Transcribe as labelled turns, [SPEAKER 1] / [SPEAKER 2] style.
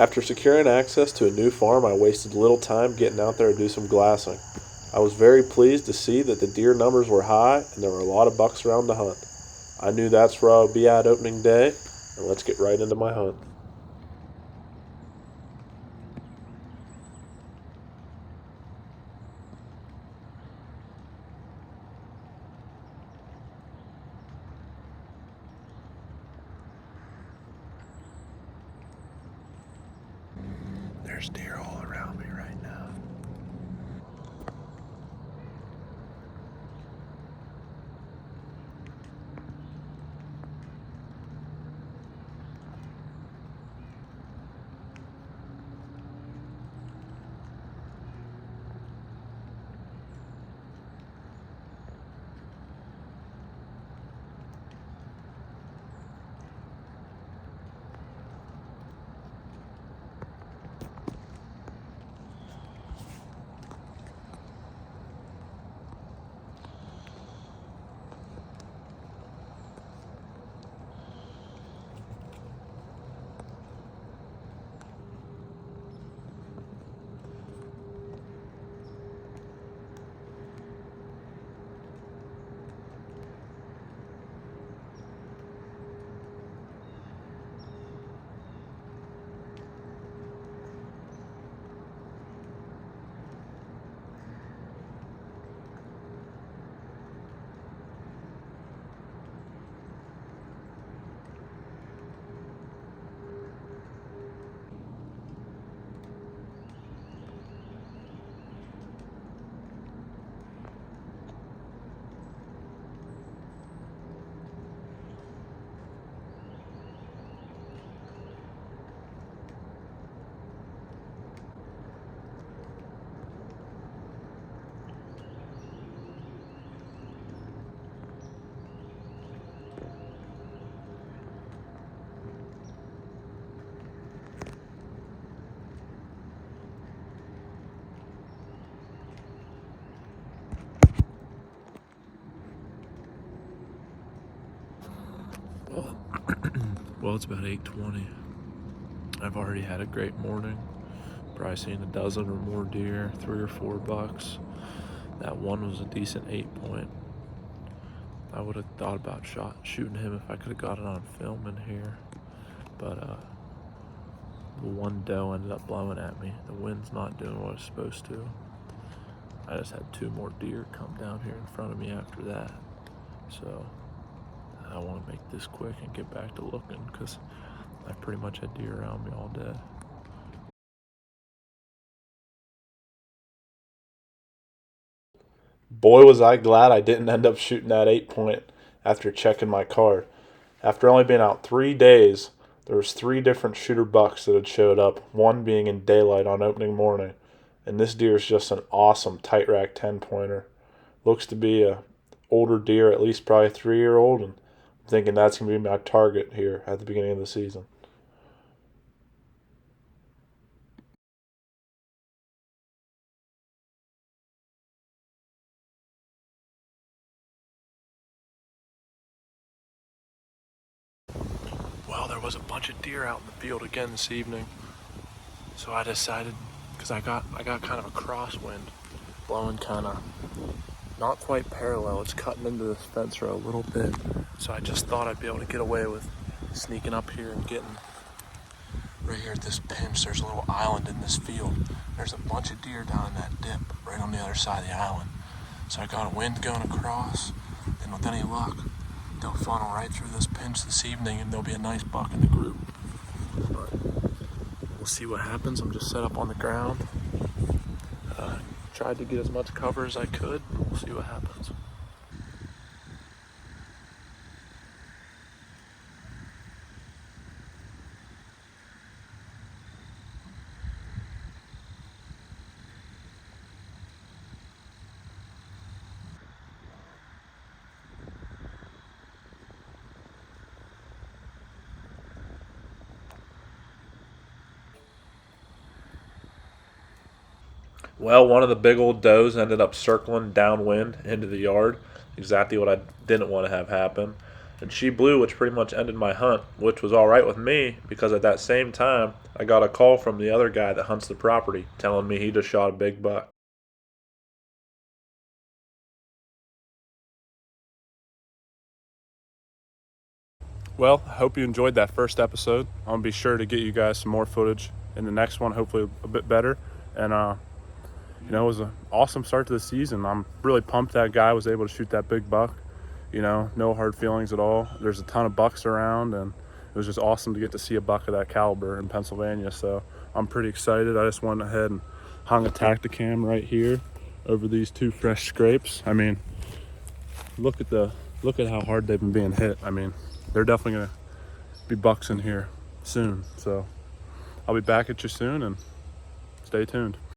[SPEAKER 1] After securing access to a new farm, I wasted little time getting out there to do some glassing. I was very pleased to see that the deer numbers were high and there were a lot of bucks around to hunt. I knew that's where I would be at opening day, and let's get right into my hunt. There's deer all around me right now. Well, it's about 8:20. I've already had a great morning. Probably seen a dozen or more deer, 3 or 4 bucks. That one was a decent 8-point. I would have thought about shooting him if I could have got it on film in here. But the one doe ended up blowing at me. The wind's not doing what it's supposed to. I just had 2 more deer come down here in front of me after that. So I want to make this quick and get back to looking because I pretty much had deer around me all day. Boy, was I glad I didn't end up shooting that 8-point after checking my card. After only being out 3 days, there was 3 different shooter bucks that had showed up, one being in daylight on opening morning. And this deer is just an awesome tight rack 10-pointer. Looks to be a older deer, at least probably 3-year-old, and I'm thinking that's going to be my target here at the beginning of the season. Well, there was a bunch of deer out in the field again this evening, so I decided, because I got kind of a crosswind blowing kind of not quite parallel. It's cutting into this fence row a little bit, so I just thought I'd be able to get away with sneaking up here and getting right here at this pinch. There's a little island in this field. There's a bunch of deer down in that dip right on the other side of the island. So I got a wind going across, and with any luck, they'll funnel right through this pinch this evening, and there'll be a nice buck in the group. But we'll see what happens. I'm just set up on the ground. Tried to get as much cover as I could. We'll see what happens. Well, one of the big old does ended up circling downwind into the yard. Exactly what I didn't want to have happen. and she blew, which pretty much ended my hunt, which was all right with me because at that same time I got a call from the other guy that hunts the property telling me he just shot a big buck. Well, I hope you enjoyed that first episode. I'm gonna be sure to get you guys some more footage in the next one, hopefully a bit better. And it was an awesome start to the season. I'm really pumped that guy was able to shoot that big buck. No hard feelings at all. There's a ton of bucks around, and it was just awesome to get to see a buck of that caliber in Pennsylvania. So I'm pretty excited. I just went ahead and hung a Tacticam right here over these two fresh scrapes. I mean, look at how hard they've been being hit. I mean, they're definitely gonna be bucks in here soon. So I'll be back at you soon, and stay tuned.